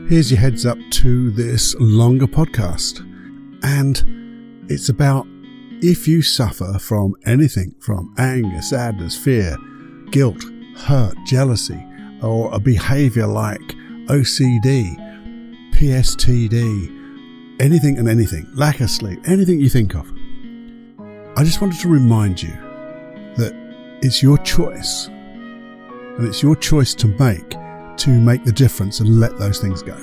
Here's your heads up to this longer podcast. And it's about if you suffer from anything from anger, sadness, fear, guilt, hurt, jealousy, or a behaviour like OCD, PTSD, anything and anything, lack of sleep, anything you think of. I just wanted to remind you that it's your choice, and it's your choice to make the difference and let those things go.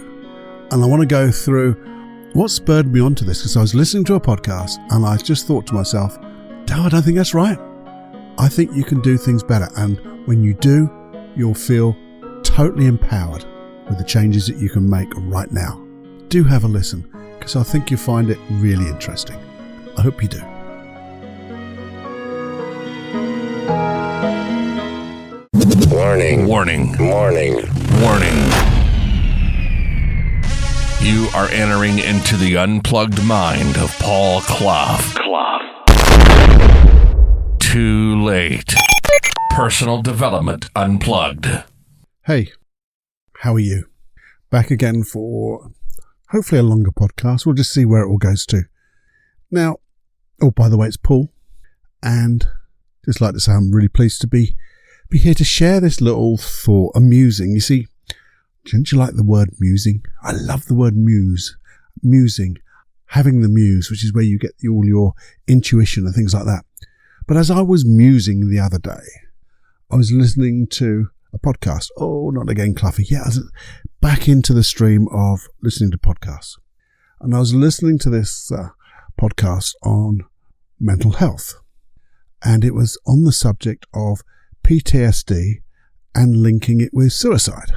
And I want to go through what spurred me onto this, because I was listening to a podcast and I just thought to myself, no, I don't think that's right. I think you can do things better. And when you do, you'll feel totally empowered with the changes that you can make right now. Do have a listen, because I think you'll find it really interesting. I hope you do. Warning. Warning. Warning. Warning. You are entering into the unplugged mind of Paul Clough. Too late. Personal Development Unplugged. Hey, how are you? Back again for hopefully a longer podcast. We'll just see where it all goes to. Now, by the way, it's Paul, and just like to say I'm really pleased to be here to share this little thought, amusing. You see, don't you like the word musing? I love the word muse. Musing, having the muse, which is where you get all your intuition and things like that. But as I was musing the other day, I was listening to a podcast. Oh, not again, Cluffy. Yeah, I was back into the stream of listening to podcasts. And I was listening to this podcast on mental health. And it was on the subject of PTSD and linking it with suicide.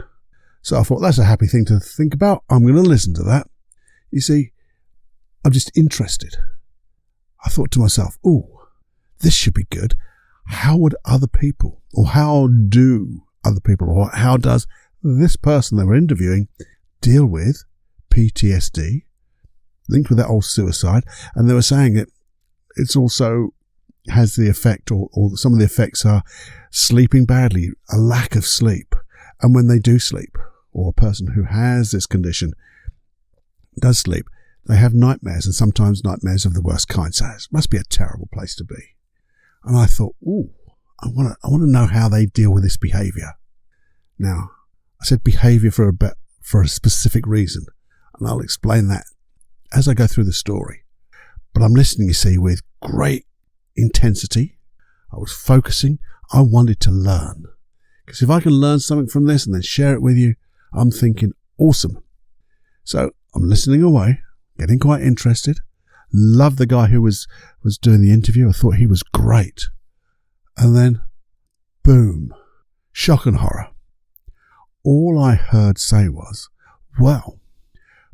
So I thought, that's a happy thing to think about. I'm going to listen to that. You see, I'm just interested. I thought to myself, this should be good. How would other people, or how do other people, or how does this person they were interviewing deal with PTSD, linked with that old suicide? And they were saying that it's also has the effect, or some of the effects are sleeping badly, a lack of sleep. And when they do sleep, or a person who has this condition does sleep, they have nightmares, and sometimes nightmares of the worst kind. So it must be a terrible place to be. And I thought, I want to know how they deal with this behaviour. Now, I said behaviour for a specific reason, and I'll explain that as I go through the story. But I'm listening, you see, with great intensity. I was focusing. I wanted to learn, because if I can learn something from this and then share it with you, I'm thinking awesome. So I'm listening away, getting quite interested. Loved the guy who was doing the interview. I thought he was great. And then, boom, shock and horror. All I heard say was, well,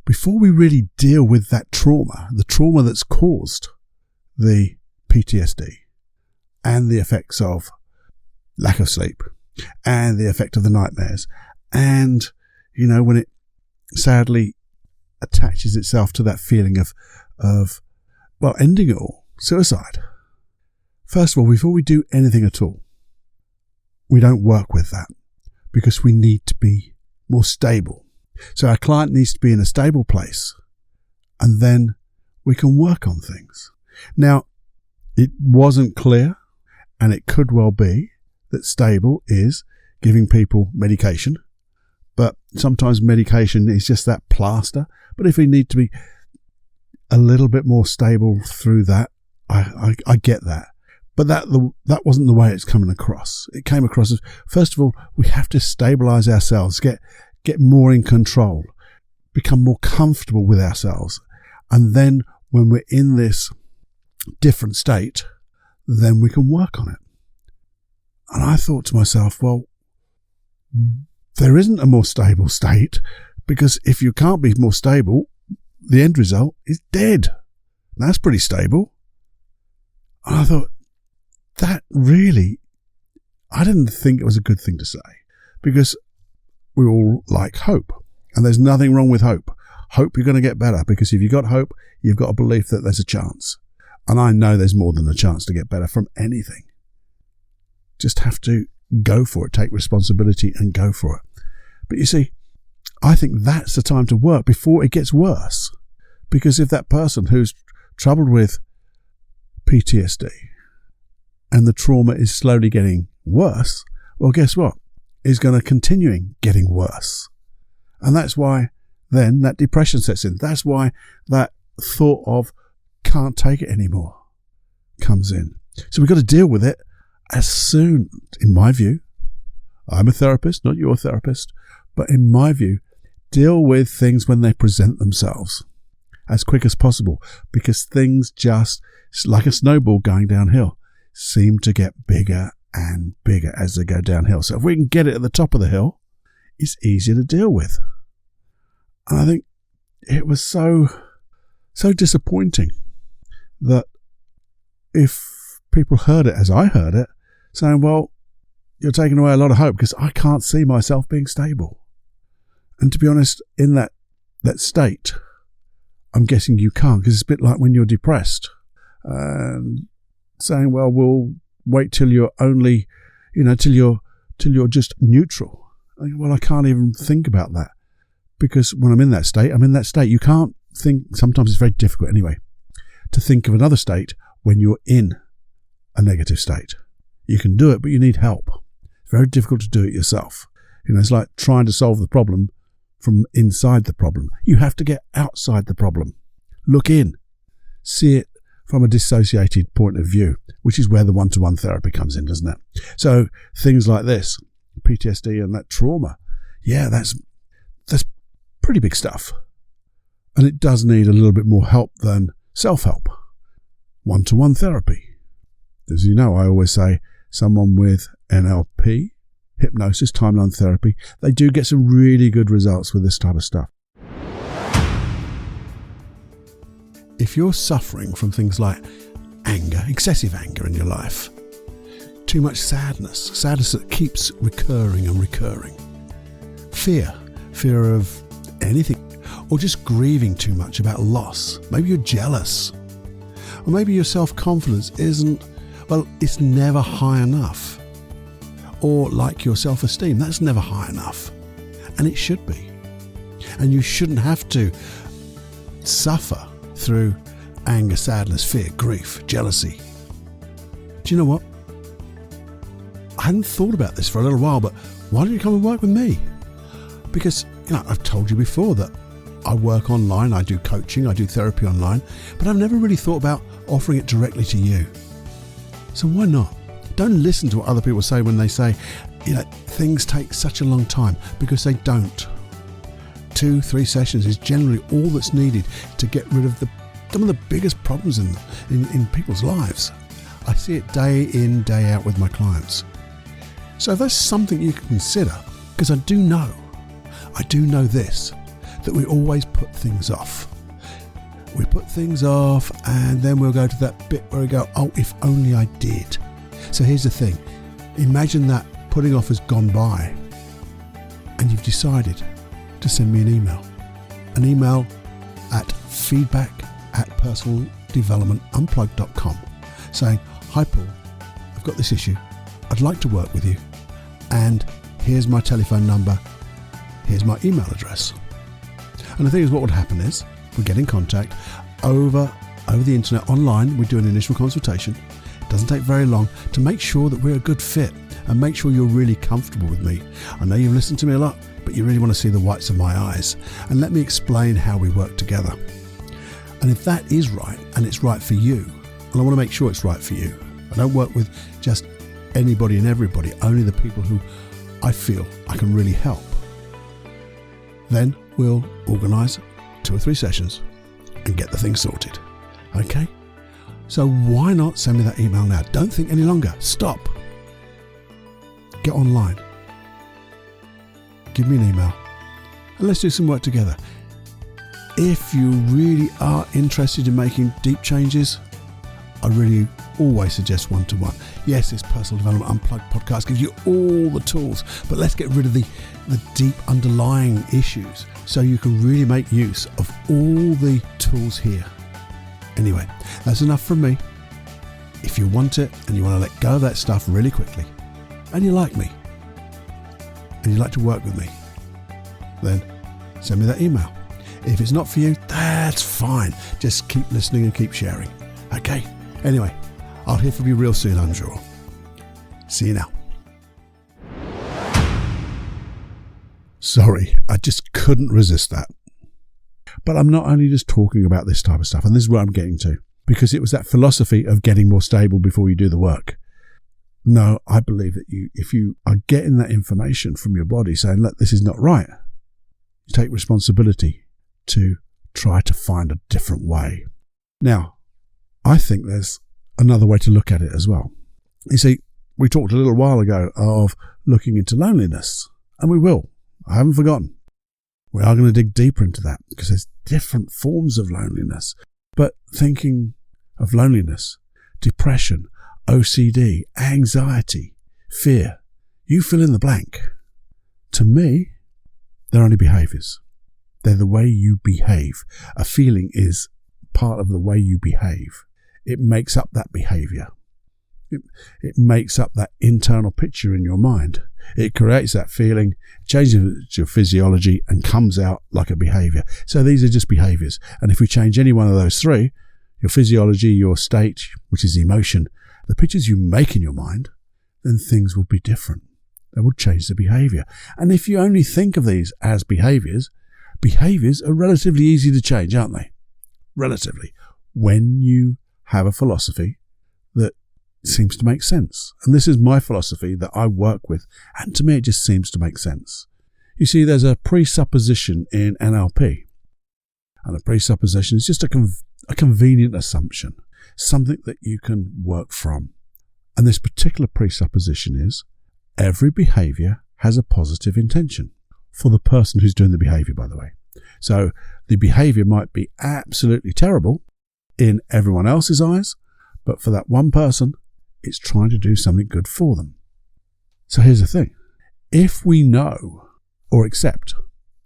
before we really deal with that trauma, the trauma that's caused the PTSD and the effects of lack of sleep and the effect of the nightmares, and, when it sadly attaches itself to that feeling of ending it all, suicide. First of all, before we do anything at all, we don't work with that, because we need to be more stable. So our client needs to be in a stable place, and then we can work on things. Now, it wasn't clear, and it could well be that stable is giving people medication, but sometimes medication is just that plaster. But if we need to be a little bit more stable through that, I get that. But that wasn't the way it's coming across. It came across as, first of all, we have to stabilize ourselves, get more in control, become more comfortable with ourselves. And then when we're in this different state, then we can work on it. And I thought to myself, well, there isn't a more stable state, because if you can't be more stable, the end result is dead. That's pretty stable. And I thought, that really, I didn't think it was a good thing to say, because we all like hope, and there's nothing wrong with hope. Hope you're going to get better, because if you've got hope, you've got a belief that there's a chance. And I know there's more than a chance to get better from anything. Just have to go for it, take responsibility and go for it. But you see, I think that's the time to work before it gets worse. Because if that person who's troubled with PTSD and the trauma is slowly getting worse, well, guess what? It's going to continue getting worse. And that's why then that depression sets in. That's why that thought of can't take it anymore comes in. So we've got to deal with it as soon, in my view. I'm a therapist, not your therapist, but in my view, deal with things when they present themselves as quick as possible, because things just, like a snowball going downhill, seem to get bigger and bigger as they go downhill. So if we can get it at the top of the hill, it's easier to deal with. And I think it was so disappointing that if people heard it as I heard it, saying, well, you're taking away a lot of hope because I can't see myself being stable. And to be honest, in that state, I'm guessing you can't, because it's a bit like when you're depressed and saying, well, we'll wait till you're only, till you're just neutral. Well, I can't even think about that, because when I'm in that state, You can't think, sometimes it's very difficult anyway, to think of another state when you're in a negative state. You can do it, but you need help. It's very difficult to do it yourself. It's like trying to solve the problem from inside the problem. You have to get outside the problem. Look in. See it from a dissociated point of view, which is where the one-to-one therapy comes in, doesn't it? So things like this, PTSD and that trauma, that's pretty big stuff. And it does need a little bit more help than self-help. One-to-one therapy. As you know, I always say someone with NLP, hypnosis, timeline therapy, they do get some really good results with this type of stuff. If you're suffering from things like anger, excessive anger in your life, too much sadness that keeps recurring and recurring, fear of anything, or just grieving too much about loss, maybe you're jealous, or maybe your self-confidence it's never high enough. Or like your self-esteem, that's never high enough. And it should be. And you shouldn't have to suffer through anger, sadness, fear, grief, jealousy. Do you know what? I hadn't thought about this for a little while, but why don't you come and work with me? Because, I've told you before that I work online, I do coaching, I do therapy online, but I've never really thought about offering it directly to you. So why not? Don't listen to what other people say when they say, things take such a long time, because they don't. 2-3 sessions is generally all that's needed to get rid of some of the biggest problems in people's lives. I see it day in, day out with my clients. So if that's something you can consider, because I do know this, that we always put things off. We put things off, and then we'll go to that bit where we go, oh, if only I did. So here's the thing. Imagine that putting off has gone by and you've decided to send me an email. An email at feedback@personaldevelopmentunplugged.com saying, hi Paul, I've got this issue. I'd like to work with you. And here's my telephone number. Here's my email address. And the thing is, what would happen is we get in contact over the internet, online. We do an initial consultation. Doesn't take very long to make sure that we're a good fit and make sure you're really comfortable with me. I know you've listened to me a lot, but you really want to see the whites of my eyes. And let me explain how we work together. And if that is right, and it's right for you, and I want to make sure it's right for you, I don't work with just anybody and everybody, only the people who I feel I can really help. Then we'll organise 2 or 3 sessions and get the thing sorted. Okay? So why not send me that email now? Don't think any longer. Stop. Get online. Give me an email. And let's do some work together. If you really are interested in making deep changes, I really always suggest one-to-one. Yes, this Personal Development Unplugged podcast gives you all the tools, but let's get rid of the deep underlying issues so you can really make use of all the tools here. Anyway, that's enough from me. If you want it and you want to let go of that stuff really quickly, and you like me, and you'd like to work with me, then send me that email. If it's not for you, that's fine. Just keep listening and keep sharing. Okay? Anyway, I'll hear from you real soon, I'm sure. See you now. Sorry, I just couldn't resist that. But I'm not only just talking about this type of stuff, and this is where I'm getting to, because it was that philosophy of getting more stable before you do the work. No, I believe that if you are getting that information from your body saying, look, this is not right, you take responsibility to try to find a different way. Now, I think there's another way to look at it as well. You see, we talked a little while ago of looking into loneliness, and we will. I haven't forgotten. We are going to dig deeper into that because there's different forms of loneliness. But thinking of loneliness, depression, OCD, anxiety, fear, you fill in the blank. To me, they're only behaviours. They're the way you behave. A feeling is part of the way you behave. It makes up that behaviour. It makes up that internal picture in your mind. It creates that feeling, changes your physiology and comes out like a behaviour. So these are just behaviours. And if we change any one of those three, your physiology, your state, which is emotion, the pictures you make in your mind, then things will be different. They will change the behaviour. And if you only think of these as behaviours, behaviours are relatively easy to change, aren't they? Relatively. When you have a philosophy that seems to make sense. And this is my philosophy that I work with, and to me it just seems to make sense. You see, there's a presupposition in NLP, and a presupposition is just a convenient assumption, something that you can work from. And this particular presupposition is every behaviour has a positive intention for the person who's doing the behaviour, by the way. So the behaviour might be absolutely terrible in everyone else's eyes, but for that one person, it's trying to do something good for them. So here's the thing. If we know or accept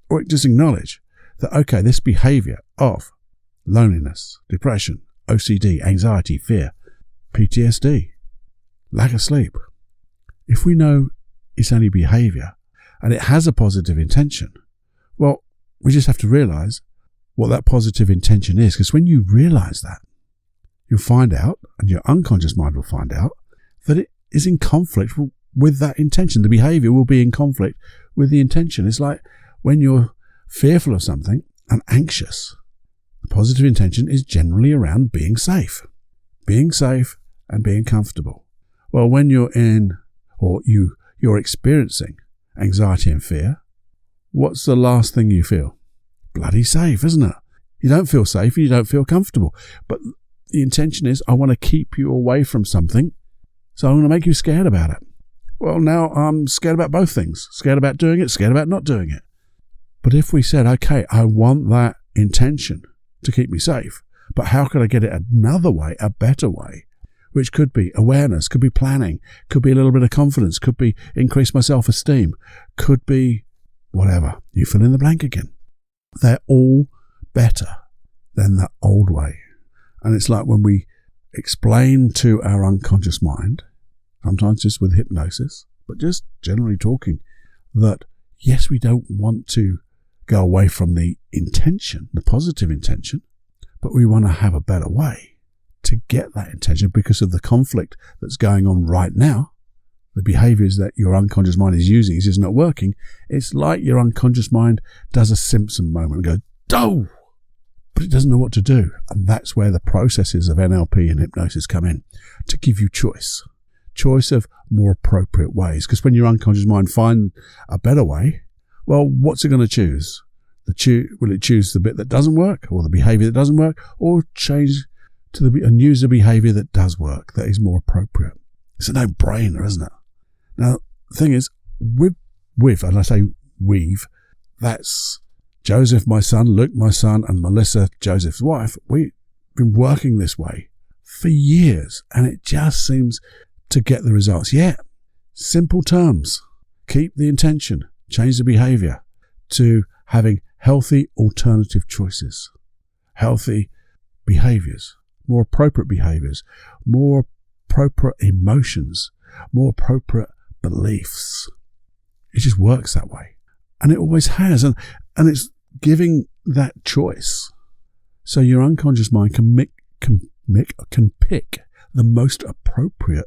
or just acknowledge that, okay, this behaviour of loneliness, depression, OCD, anxiety, fear, PTSD, lack of sleep, if we know it's only behaviour and it has a positive intention, well, we just have to realise what that positive intention is, because when you realise that, you'll find out, and your unconscious mind will find out, that it is in conflict with that intention. The behaviour will be in conflict with the intention. It's like when you're fearful of something and anxious, the positive intention is generally around being safe and being comfortable. Well, when you're in, or you're experiencing anxiety and fear, what's the last thing you feel? Bloody safe, isn't it? You don't feel safe, you don't feel comfortable. But the intention is, I want to keep you away from something, so I'm going to make you scared about it. Well, now I'm scared about both things. Scared about doing it, scared about not doing it. But if we said, okay, I want that intention to keep me safe, but how could I get it another way, a better way, which could be awareness, could be planning, could be a little bit of confidence, could be increase my self-esteem, could be whatever. You fill in the blank again. They're all better than the old way. And it's like when we explain to our unconscious mind, sometimes just with hypnosis, but just generally talking, that yes, we don't want to go away from the intention, the positive intention, but we want to have a better way to get that intention because of the conflict that's going on right now. The behaviours that your unconscious mind is using is just not working. It's like your unconscious mind does a Simpson moment and goes, "Oh!" But it doesn't know what to do. And that's where the processes of NLP and hypnosis come in, to give you choice of more appropriate ways. Because when your unconscious mind finds a better way, well, what's it going to choose? Will it choose the bit that doesn't work, or the behaviour that doesn't work, or change to and use the behaviour that does work, that is more appropriate? It's a no-brainer, isn't it? Now, the thing is, and I say we've, that's Joseph, my son, Luke, my son, and Melissa, Joseph's wife. We've been working this way for years, and it just seems to get the results. Yeah, simple terms. Keep the intention, change the behaviour to having healthy alternative choices, healthy behaviours, more appropriate behaviours, more appropriate emotions, more appropriate beliefs. It just works that way. And it always has. And it's giving that choice. So your unconscious mind can pick the most appropriate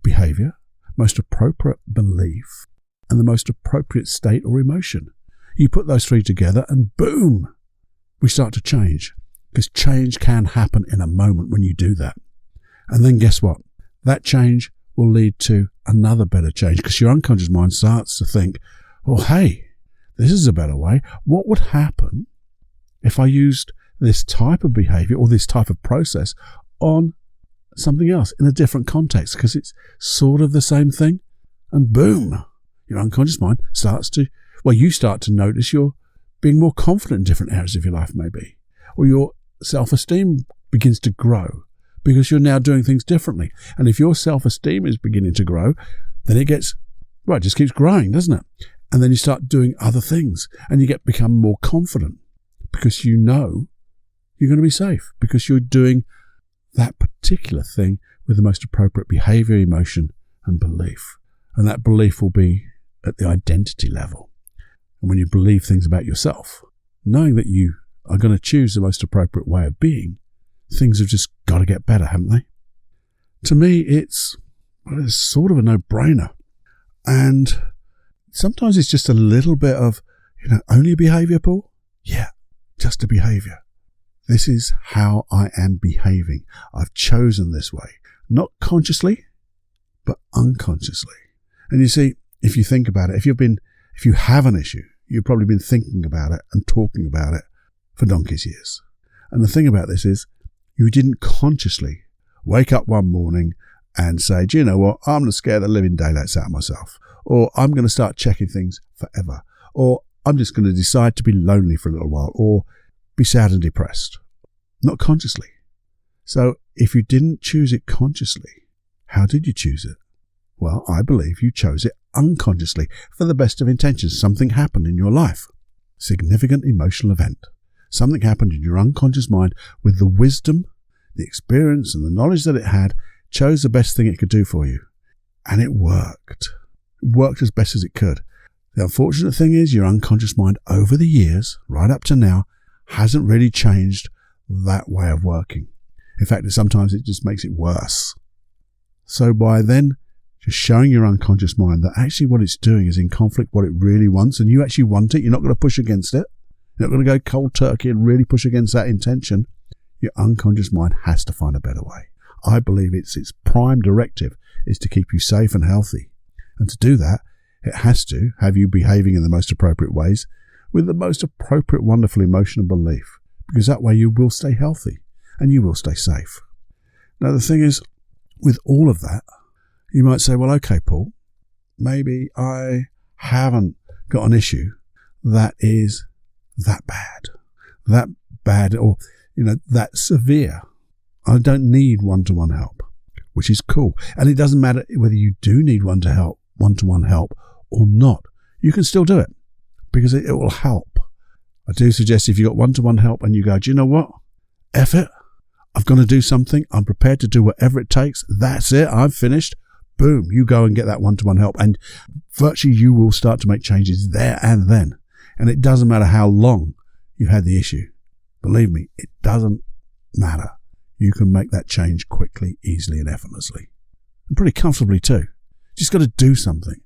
behaviour, most appropriate belief, and the most appropriate state or emotion. You put those three together and boom, we start to change. Because change can happen in a moment when you do that. And then guess what? That change will lead to another better change, because your unconscious mind starts to think, well, hey, this is a better way. What would happen if I used this type of behavior or this type of process on something else in a different context? Because it's sort of the same thing. And boom, your unconscious mind starts to, you start to notice you're being more confident in different areas of your life, maybe. Or your self-esteem begins to grow because you're now doing things differently. And if your self-esteem is beginning to grow, then it just keeps growing, doesn't it? And then you start doing other things and you become more confident because you know you're going to be safe because you're doing that particular thing with the most appropriate behavior, emotion, and belief. And that belief will be at the identity level. And when you believe things about yourself, knowing that you are going to choose the most appropriate way of being, things have just got to get better, haven't they? To me, it's sort of a no-brainer. And sometimes it's just a little bit of, only a behaviour, Paul? Yeah, just a behaviour. This is how I am behaving. I've chosen this way. Not consciously, but unconsciously. And you see, if you think about it, if you have an issue, you've probably been thinking about it and talking about it for donkey's years. And the thing about this is, you didn't consciously wake up one morning and say, do you know what, I'm going to scare the living daylights out of myself. Or I'm going to start checking things forever. Or I'm just going to decide to be lonely for a little while. Or be sad and depressed. Not consciously. So if you didn't choose it consciously, how did you choose it? Well, I believe you chose it unconsciously for the best of intentions. Something happened in your life. Significant emotional event. Something happened in your unconscious mind with the wisdom, the experience and the knowledge that it had, chose the best thing it could do for you. And it worked. It worked as best as it could. The unfortunate thing is your unconscious mind over the years, right up to now, hasn't really changed that way of working. In fact, sometimes it just makes it worse. So by then just showing your unconscious mind that actually what it's doing is in conflict what it really wants, and you actually want it, you're not going to push against it. You're not going to go cold turkey and really push against that intention. Your unconscious mind has to find a better way. I believe its prime directive is to keep you safe and healthy. And to do that, it has to have you behaving in the most appropriate ways with the most appropriate wonderful emotion and belief, because that way you will stay healthy and you will stay safe. Now, the thing is, with all of that, you might say, well, okay, Paul, maybe I haven't got an issue that is that bad, or, that severe. I don't need one-to-one help, which is cool. And it doesn't matter whether you do need one-to-one help or not. You can still do it because it will help. I do suggest if you've got one-to-one help and you go, do you know what? F it. I've got to do something. I'm prepared to do whatever it takes. That's it. I'm finished. Boom. You go and get that one-to-one help, and virtually you will start to make changes there and then. And it doesn't matter how long you've had the issue. Believe me, it doesn't matter. You can make that change quickly, easily, and effortlessly. And pretty comfortably too. You just got to do something.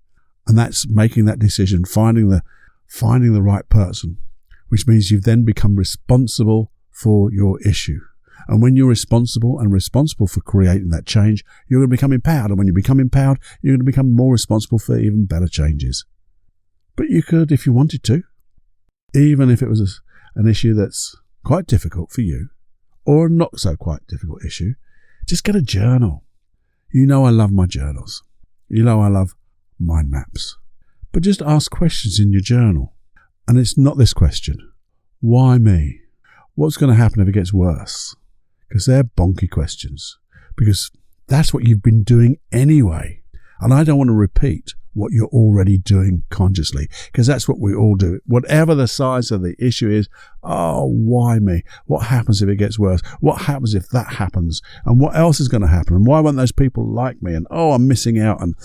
And that's making that decision, finding the right person, which means you've then become responsible for your issue. And when you're responsible for creating that change, you're going to become empowered. And when you become empowered, you're going to become more responsible for even better changes. But you could, if you wanted to, even if it was an issue that's quite difficult for you, or a not so quite difficult issue, just get a journal. You know I love my journals. You know I love mind maps. But just ask questions in your journal. And it's not this question. Why me? What's going to happen if it gets worse? Because they're bonky questions. Because that's what you've been doing anyway. And I don't want to repeat what you're already doing consciously, because that's what we all do. Whatever the size of the issue is, why me? What happens if it gets worse? What happens if that happens? And what else is going to happen? And why won't those people like me? And I'm missing out. And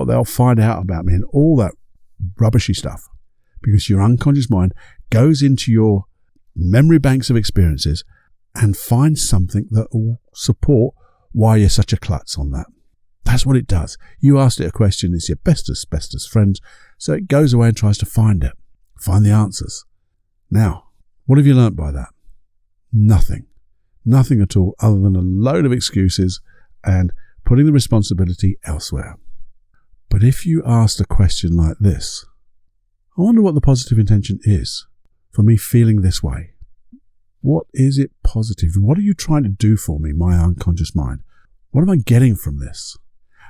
they'll find out about me, and all that rubbishy stuff. Because your unconscious mind goes into your memory banks of experiences and finds something that will support why you're such a klutz on that. That's what it does. You asked it a question, it's your bestest friend, so it goes away and tries to find it, find the answers. Now, what have you learnt by that? Nothing. Nothing at all, other than a load of excuses and putting the responsibility elsewhere. But if you asked a question like this, I wonder what the positive intention is for me feeling this way. What is it positive? What are you trying to do for me, my unconscious mind? What am I getting from this?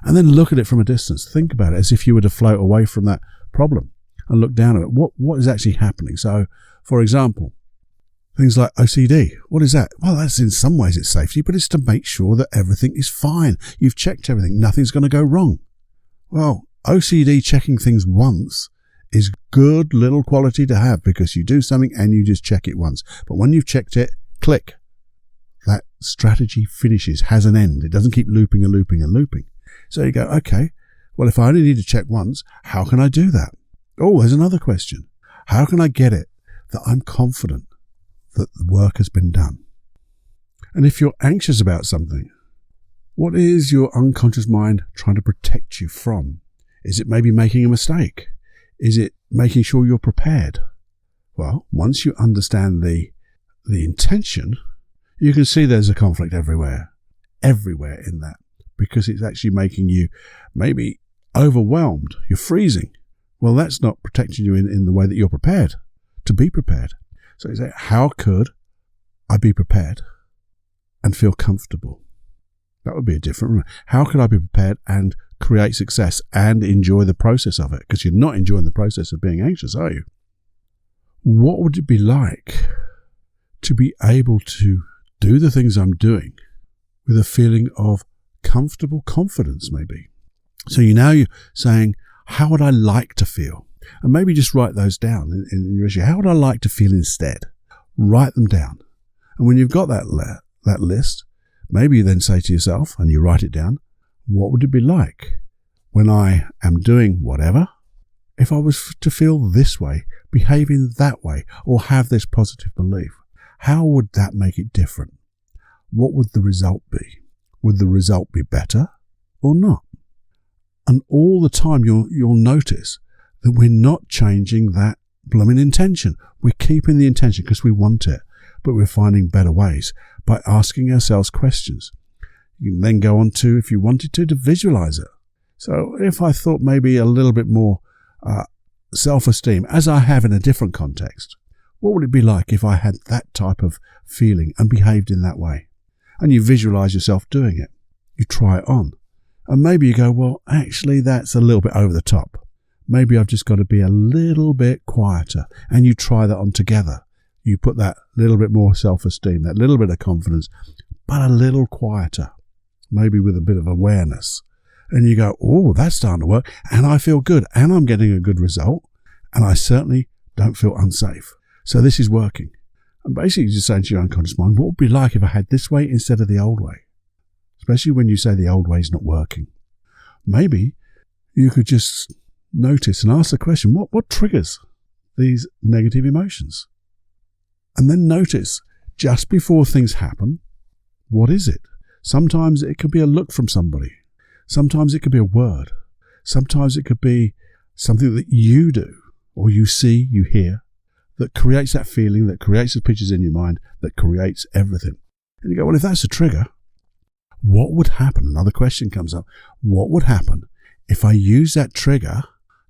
And then look at it from a distance. Think about it as if you were to float away from that problem and look down at it. What is actually happening? So, for example, things like OCD. What is that? Well, that's in some ways it's safety, but it's to make sure that everything is fine. You've checked everything. Nothing's going to go wrong. Well, OCD checking things once is good little quality to have, because you do something and you just check it once. But when you've checked it, click. That strategy finishes, has an end. It doesn't keep looping and looping and looping. So you go, okay, well, if I only need to check once, how can I do that? Oh, there's another question. How can I get it that I'm confident that the work has been done? And if you're anxious about something, what is your unconscious mind trying to protect you from? Is it maybe making a mistake? Is it making sure you're prepared? Well, once you understand the intention, you can see there's a conflict everywhere in that, because it's actually making you maybe overwhelmed. You're freezing. Well, that's not protecting you in the way that you're prepared to be prepared. So you say, how could I be prepared and feel comfortable? That would be a different one. How could I be prepared and create success and enjoy the process of it? Because you're not enjoying the process of being anxious, are you? What would it be like to be able to do the things I'm doing with a feeling of comfortable confidence, maybe? So you're saying, how would I like to feel? And maybe just write those down in your issue. How would I like to feel instead? Write them down. And when you've got that list, maybe you then say to yourself, and you write it down, what would it be like when I am doing whatever, if I was to feel this way, behaving that way, or have this positive belief? How would that make it different? What would the result be? Would the result be better or not? And all the time you'll notice that we're not changing that blooming intention. We're keeping the intention because we want it, but we're finding better ways by asking ourselves questions. You can then go on to, if you wanted to visualize it. So if I thought maybe a little bit more self-esteem, as I have in a different context, what would it be like if I had that type of feeling and behaved in that way? And you visualize yourself doing it. You try it on. And maybe you go, well, actually, that's a little bit over the top. Maybe I've just got to be a little bit quieter. And you try that on together. You put that little bit more self-esteem, that little bit of confidence, but a little quieter, maybe with a bit of awareness. And you go, oh, that's starting to work. And I feel good. And I'm getting a good result. And I certainly don't feel unsafe. So this is working. And basically just saying to your unconscious mind, what would it be like if I had this way instead of the old way? Especially when you say the old way is not working. Maybe you could just notice and ask the question, what triggers these negative emotions? And then notice, just before things happen, what is it? Sometimes it could be a look from somebody. Sometimes it could be a word. Sometimes it could be something that you do, or you see, you hear, that creates that feeling, that creates the pictures in your mind, that creates everything. And you go, well, if that's a trigger, what would happen? Another question comes up. What would happen if I use that trigger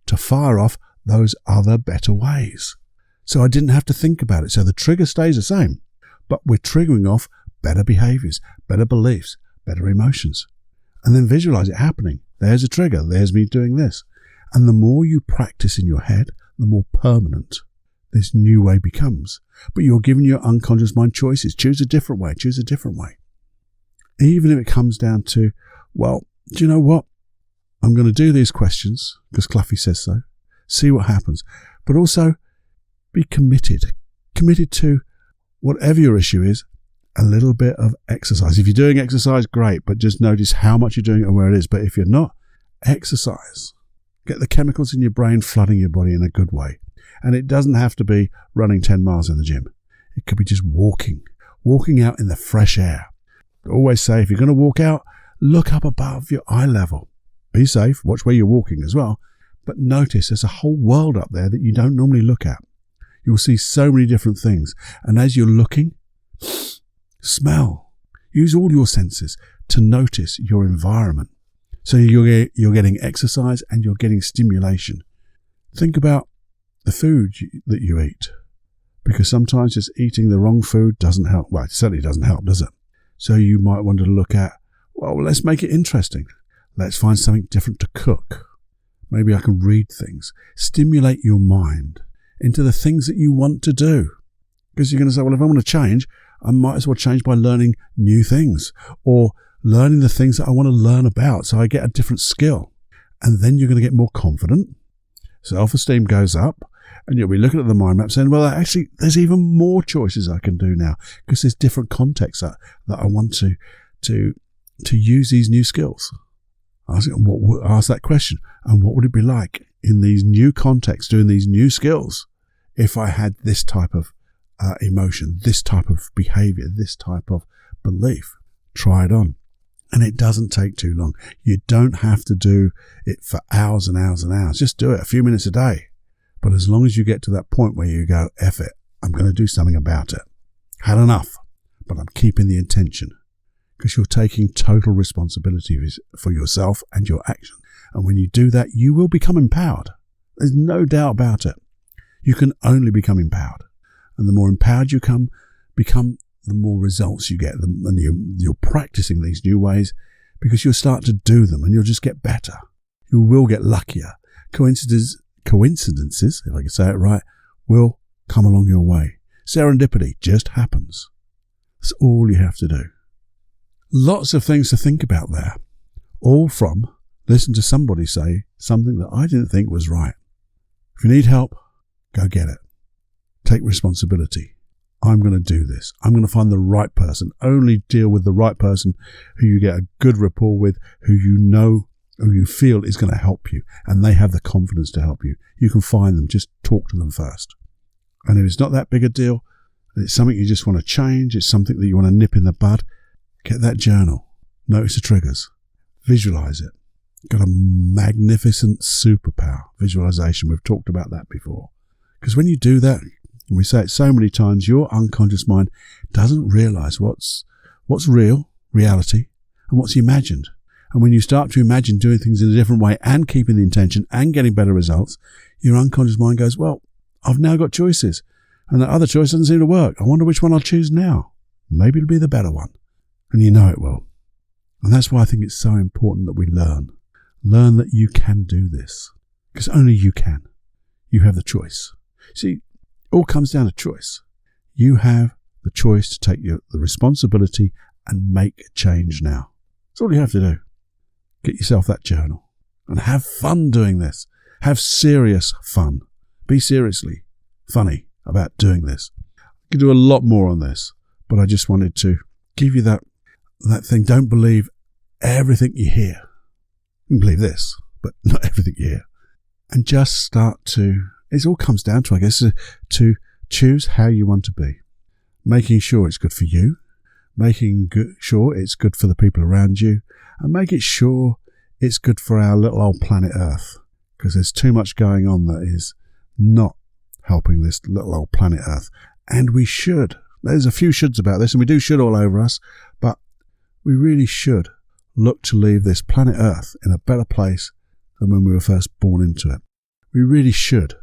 to fire off those other better ways? So I didn't have to think about it. So the trigger stays the same, but we're triggering off better behaviors, better beliefs, better emotions. And then visualize it happening. There's a trigger. There's me doing this. And the more you practice in your head, the more permanent this new way becomes. But you're giving your unconscious mind choices. Choose a different way. Choose a different way. Even if it comes down to, well, do you know what? I'm going to do these questions because Cluffy says so. See what happens. But also be committed. Committed to whatever your issue is, a little bit of exercise. If you're doing exercise, great, but just notice how much you're doing it and where it is. But if you're not, exercise. Get the chemicals in your brain flooding your body in a good way. And it doesn't have to be running 10 miles in the gym. It could be just walking out in the fresh air. I always say, if you're going to walk out, look up above your eye level. Be safe, watch where you're walking as well. But notice there's a whole world up there that you don't normally look at. You'll see so many different things. And as you're looking, smell. Use all your senses to notice your environment. So you're getting exercise and you're getting stimulation. Think about the food that you eat. Because sometimes just eating the wrong food doesn't help. Well, it certainly doesn't help, does it? So you might want to look at, well, let's make it interesting. Let's find something different to cook. Maybe I can read things. Stimulate your mind into the things that you want to do. Because you're going to say, well, if I want to change, I might as well change by learning new things or learning the things that I want to learn about so I get a different skill. And then you're going to get more confident. Self-esteem goes up and you'll be looking at the mind map saying, well, actually, there's even more choices I can do now because there's different contexts that I want to use these new skills. Ask that question. And what would it be like in these new contexts, doing these new skills, if I had this type of emotion, this type of behavior, this type of belief? Try it on. And it doesn't take too long. You don't have to do it for hours and hours and hours. Just do it a few minutes a day. But as long as you get to that point where you go, F it, I'm going to do something about it. Had enough, but I'm keeping the intention. Because you're taking total responsibility for yourself and your action. And when you do that, you will become empowered. There's no doubt about it. You can only become empowered. And the more empowered you become, the more results you get. And you're practicing these new ways because you'll start to do them and you'll just get better. You will get luckier. Coincidences, if I can say it right, will come along your way. Serendipity just happens. That's all you have to do. Lots of things to think about there. All from listen to somebody say something that I didn't think was right. If you need help, go get it. Take responsibility. I'm going to do this. I'm going to find the right person. Only deal with the right person who you get a good rapport with, who you know, who you feel is going to help you, and they have the confidence to help you. You can find them. Just talk to them first. And if it's not that big a deal, it's something you just want to change, it's something that you want to nip in the bud, get that journal. Notice the triggers. Visualize it. Got a magnificent superpower, visualization. We've talked about that before. Because when you do that, and we say it so many times, your unconscious mind doesn't realize what's real, reality, and what's imagined. And when you start to imagine doing things in a different way and keeping the intention and getting better results, your unconscious mind goes, well, I've now got choices. And the other choice doesn't seem to work. I wonder which one I'll choose now. Maybe it'll be the better one. And you know it will. And that's why I think it's so important that we learn. Learn that you can do this. Because only you can. You have the choice. See, it all comes down to choice. You have the choice to take the responsibility and make a change now. That's all you have to do. Get yourself that journal. And have fun doing this. Have serious fun. Be seriously funny about doing this. I could do a lot more on this, but I just wanted to give you that thing. Don't believe everything you hear. You can believe this, but not everything you hear. And just start to, it all comes down to, I guess, to choose how you want to be. Making sure it's good for you, making sure it's good for the people around you, and making sure it's good for our little old planet Earth. Because there's too much going on that is not helping this little old planet Earth. And we should. There's a few shoulds about this, and we do should all over us, but we really should look to leave this planet Earth in a better place than when we were first born into it. We really should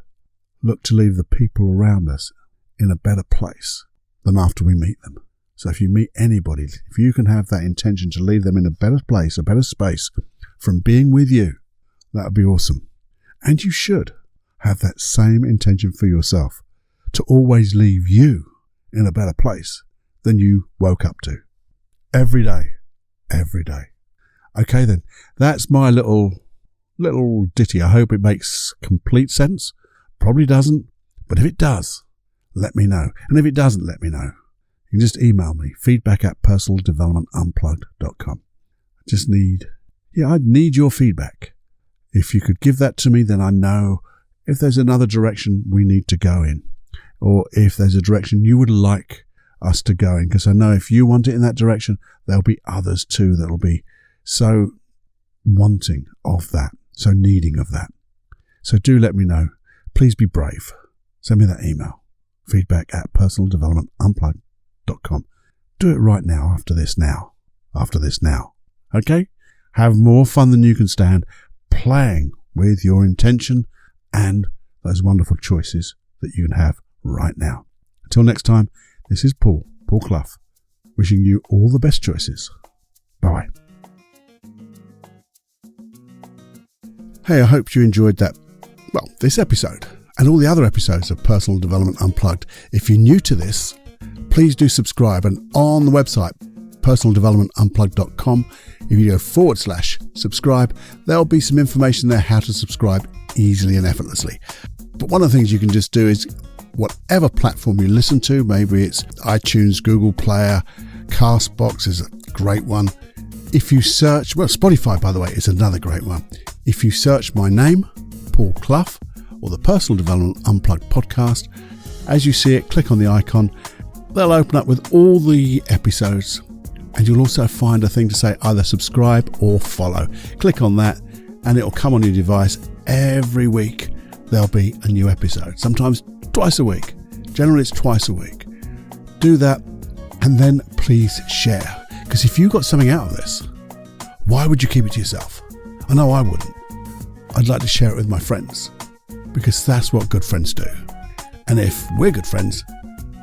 look to leave the people around us in a better place than after we meet them. So if you meet anybody, if you can have that intention to leave them in a better place, a better space from being with you, that would be awesome. And you should have that same intention for yourself, to always leave you in a better place than you woke up to. Every day. Every day. Okay then, that's my little ditty. I hope it makes complete sense. Probably doesn't, but if it does, let me know. And if it doesn't, let me know. You can just email me, feedback@personaldevelopmentunplugged.com. I need your feedback. If you could give that to me, then I know if there's another direction we need to go in, or if there's a direction you would like us to go in, because I know if you want it in that direction, there'll be others too that'll be so wanting of that, so needing of that. So do let me know. Please be brave. Send me that email, feedback@personaldevelopmentunplugged.com. Do it right now, after this now. Okay? Have more fun than you can stand playing with your intention and those wonderful choices that you can have right now. Until next time, this is Paul Clough, wishing you all the best choices. Bye. Hey, I hope you enjoyed this episode and all the other episodes of Personal Development Unplugged. If you're new to this, please do subscribe, and on the website, personaldevelopmentunplugged.com, if you go /subscribe, there'll be some information there how to subscribe easily and effortlessly. But one of the things you can just do is, whatever platform you listen to, maybe it's iTunes, Google Player, Castbox is a great one. If you search, Spotify, by the way, is another great one. If you search my name, Paul Clough, or the Personal Development Unplugged podcast, as you see it, click on the icon. They'll open up with all the episodes, and you'll also find a thing to say either subscribe or follow. Click on that, and it'll come on your device every week. There'll be a new episode, sometimes twice a week. Generally, it's twice a week. Do that, and then please share. Because if you got something out of this, why would you keep it to yourself? I know I wouldn't. I'd like to share it with my friends, because that's what good friends do. And if we're good friends,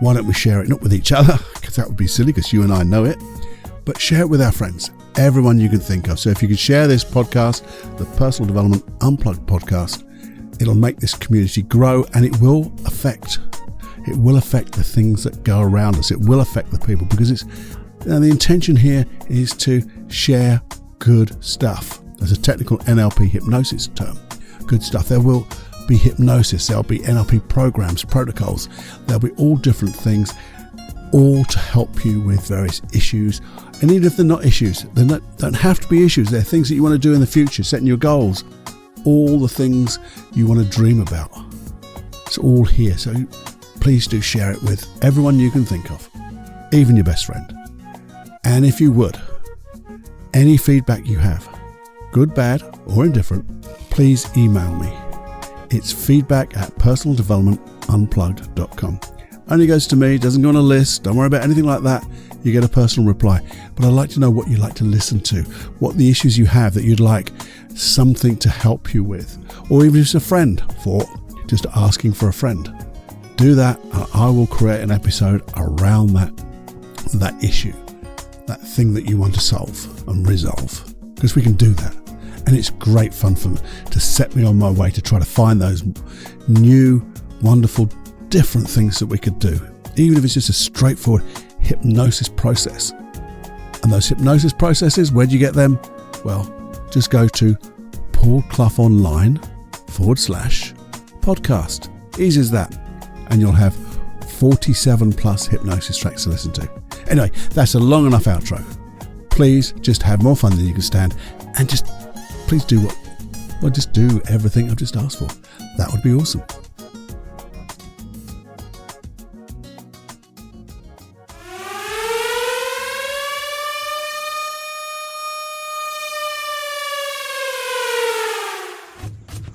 why don't we share it not with each other, because that would be silly, because you and I know it, but share it with our friends, everyone you can think of. So if you could share this podcast, the Personal Development Unplugged podcast, it'll make this community grow, and it will affect the things that go around us. It will affect the people, because the intention here is to share good stuff. There's a technical NLP hypnosis term. Good stuff. There will be hypnosis. There'll be NLP programs, protocols. There'll be all different things, all to help you with various issues. And even if they're not issues, they don't have to be issues. They're things that you want to do in the future, setting your goals, all the things you want to dream about. It's all here. So please do share it with everyone you can think of, even your best friend. And if you would, any feedback you have, good, bad, or indifferent, please email me. It's feedback@personaldevelopmentunplugged.com. Only goes to me, doesn't go on a list. Don't worry about anything like that. You get a personal reply. But I'd like to know what you like to listen to, what the issues you have that you'd like something to help you with, or even if it's a friend, for just asking for a friend. Do that, and I will create an episode around that issue, that thing that you want to solve and resolve, because we can do that. And it's great fun for me to set me on my way to try to find those new, wonderful, different things that we could do, even if it's just a straightforward hypnosis process. And those hypnosis processes, where do you get them? Well, just go to paulcloughonline.com/podcast. Easy as that. And you'll have 47 plus hypnosis tracks to listen to. Anyway, that's a long enough outro. Please just have more fun than you can stand, and just please do just do everything I've just asked for. That would be awesome.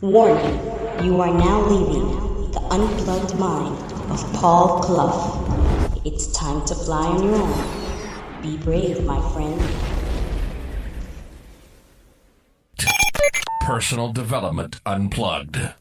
Warning, you are now leaving the unplugged mind of Paul Clough. It's time to fly on your own. Be brave, my friend. Personal Development Unplugged.